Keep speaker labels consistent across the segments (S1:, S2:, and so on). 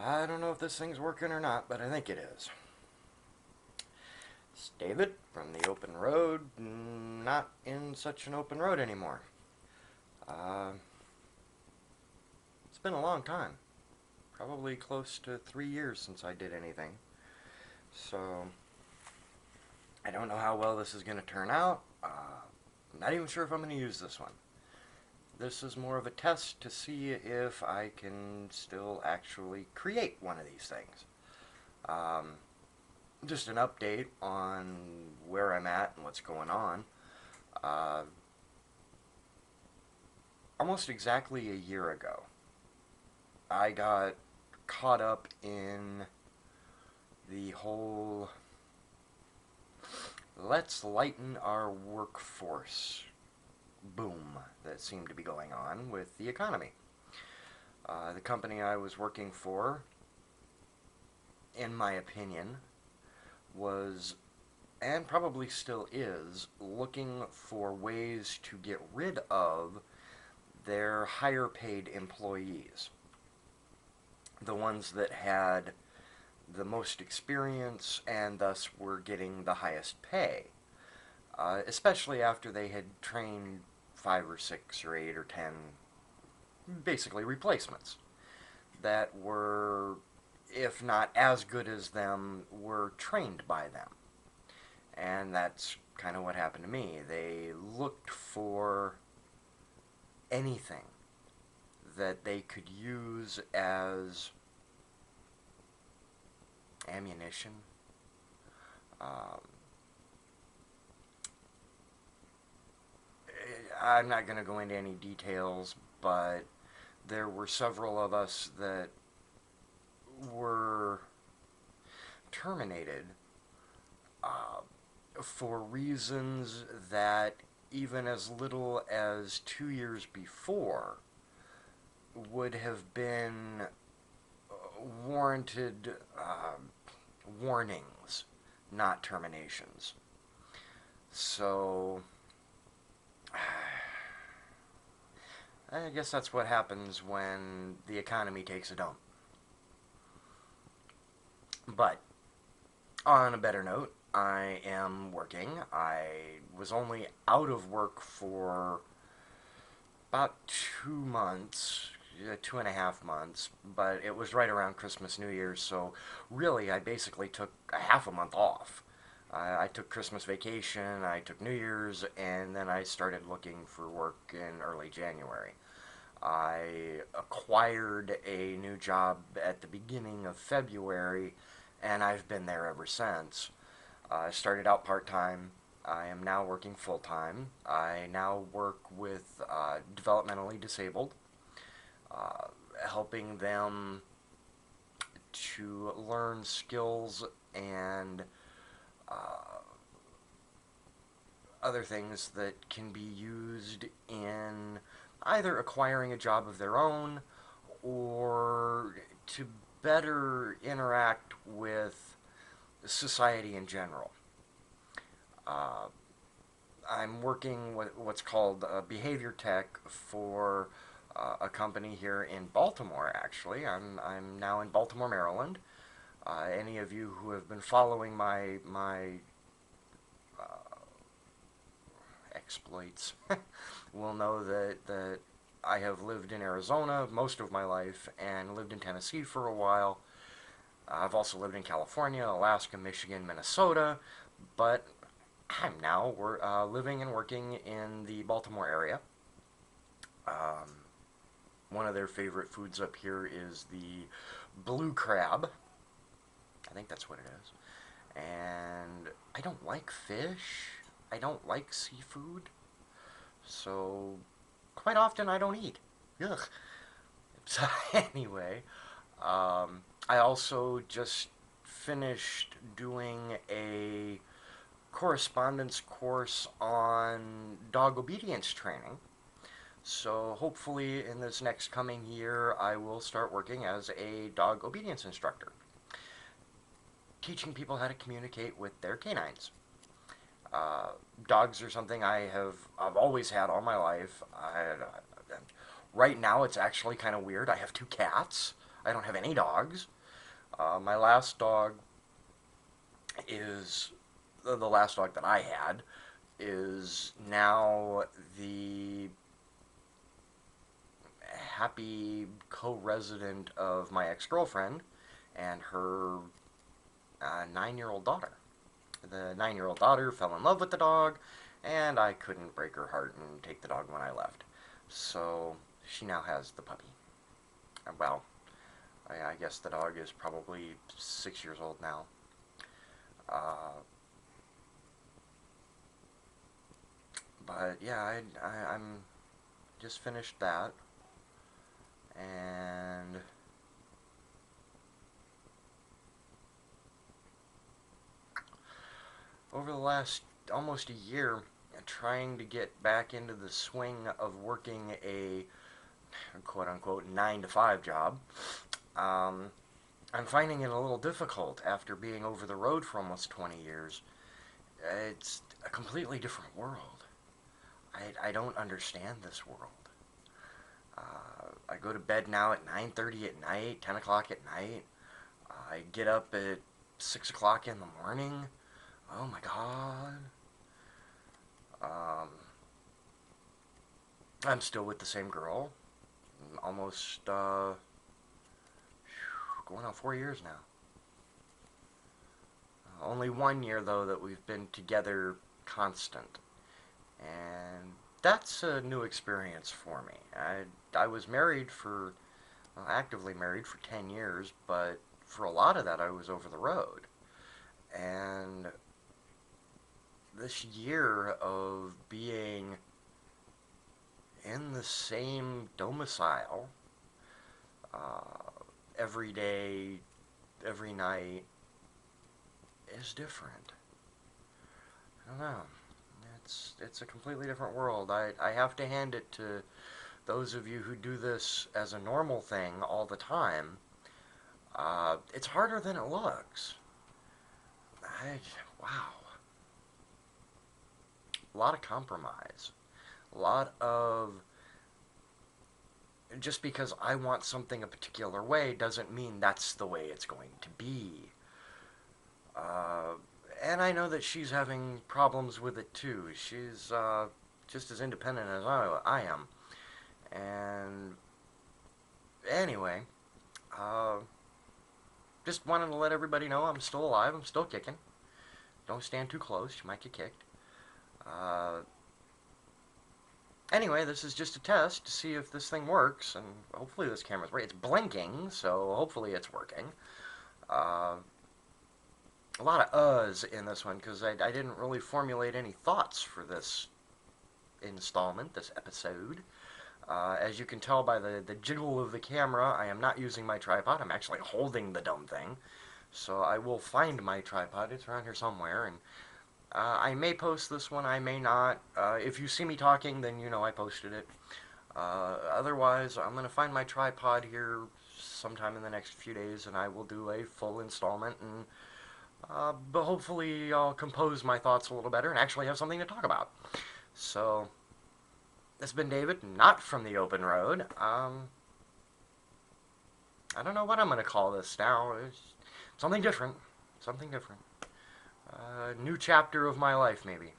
S1: I don't know if this thing's working or not, but I think it is. It's David from the open road, not in such an open road anymore. Uh, it's been a long time. Probably close to 3 years since I did anything. So, I don't know how well this is going to turn out. I'm not even sure if I'm going to use this one. This is more of a test to see if I can still actually create one of these things. Um, just an update on where I'm at and what's going on. Uh, Almost exactly a year ago, I got caught up in the whole let's lighten our workforce boom that seemed to be going on with the economy. The company I was working for, in my opinion, was and probably still is looking for ways to get rid of their higher paid employees, the ones that had the most experience and thus were getting the highest pay, especially after they had trained 5 or 6 or 8 or 10, basically replacements that were, if not as good as them, were trained by them. And that's kind of what happened to me. They looked for anything that they could use as ammunition. Um, I'm not going to go into any details, but there were several of us that were terminated uh, for reasons that even as little as 2 years before would have been warranted warnings, not terminations. So, I guess that's what happens when the economy takes a dump. But, on a better note, I am working. I was only out of work for about 2 months, 2.5 months, but it was right around Christmas, New Year's, so really I basically took a half a month off. I took Christmas vacation, I took New Year's, and then I started looking for work in early January. I acquired a new job at the beginning of February, and I've been there ever since. I started out part time. I am now working full time. I now work with developmentally disabled, uh, helping them to learn skills and uh, other things that can be used in either acquiring a job of their own or to better interact with society in general. Uh, I'm working with what's called behavior tech for a company here in Baltimore. Actually, I'm now in Baltimore, Maryland. Any of you who have been following my exploits will know that I have lived in Arizona most of my life and lived in Tennessee for a while. I've also lived in California, Alaska, Michigan, Minnesota, but I'm now living and working in the Baltimore area. Um, One of their favorite foods up here is the blue crab. I think that's what it is. And I don't like fish. I don't like seafood. So quite often I don't eat. Ugh. So anyway, I also just finished doing a correspondence course on dog obedience training. So hopefully in this next coming year, I will start working as a dog obedience instructor, teaching people how to communicate with their canines. Uh, Dogs are something I've always had all my life. Right now, it's actually kind of weird. I have two cats. I don't have any dogs. My last dog is the last dog that I had is now the happy co-resident of my ex-girlfriend and her 9-year-old daughter. The 9-year-old daughter fell in love with the dog, and I couldn't break her heart and take the dog when I left. So she now has the puppy. Well, I guess the dog is probably 6 years old now. Uh, but yeah, I'm just finished that, and over the last almost a year, trying to get back into the swing of working a quote unquote 9 to 5 job. Um, I'm finding it a little difficult after being over the road for almost 20 years. It's a completely different world. I don't understand this world. I go to bed now at 9:30 at night, 10 o'clock at night. I get up at 6 o'clock in the morning. Oh my God. Um, I'm still with the same girl. Almost going on 4 years now. Only 1 year, though, that we've been together constant. And that's a new experience for me. I was married for, well, actively married for 10 years, but for a lot of that I was over the road. And this year of being in the same domicile every day, every night is different. I don't know. It's a completely different world. I have to hand it to those of you who do this as a normal thing all the time. It's harder than it looks. Wow. A lot of compromise. A lot of just because I want something a particular way doesn't mean that's the way it's going to be. Uh, and I know that she's having problems with it too. She's just as independent as I am. And anyway, uh, just wanted to let everybody know I'm still alive. I'm still kicking. Don't stand too close. You might get kicked. Uh, anyway, this is just a test to see if this thing works, and hopefully this camera's right. It's blinking, so hopefully it's working. Uh, a lot of uhs in this one because I didn't really formulate any thoughts for this installment, this episode. As you can tell by the jiggle of the camera, I am not using my tripod. I'm actually holding the dumb thing. So I will find my tripod. It's around here somewhere, and I may post this one, I may not. If you see me talking, then you know I posted it. Otherwise, I'm going to find my tripod here sometime in the next few days, and I will do a full installment, and but hopefully I'll compose my thoughts a little better and actually have something to talk about. So, this has been David, not from the open road. I don't know what I'm going to call this now. It's something different. Something different. New chapter of my life, maybe.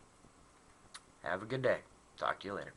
S1: Have a good day. Talk to you later.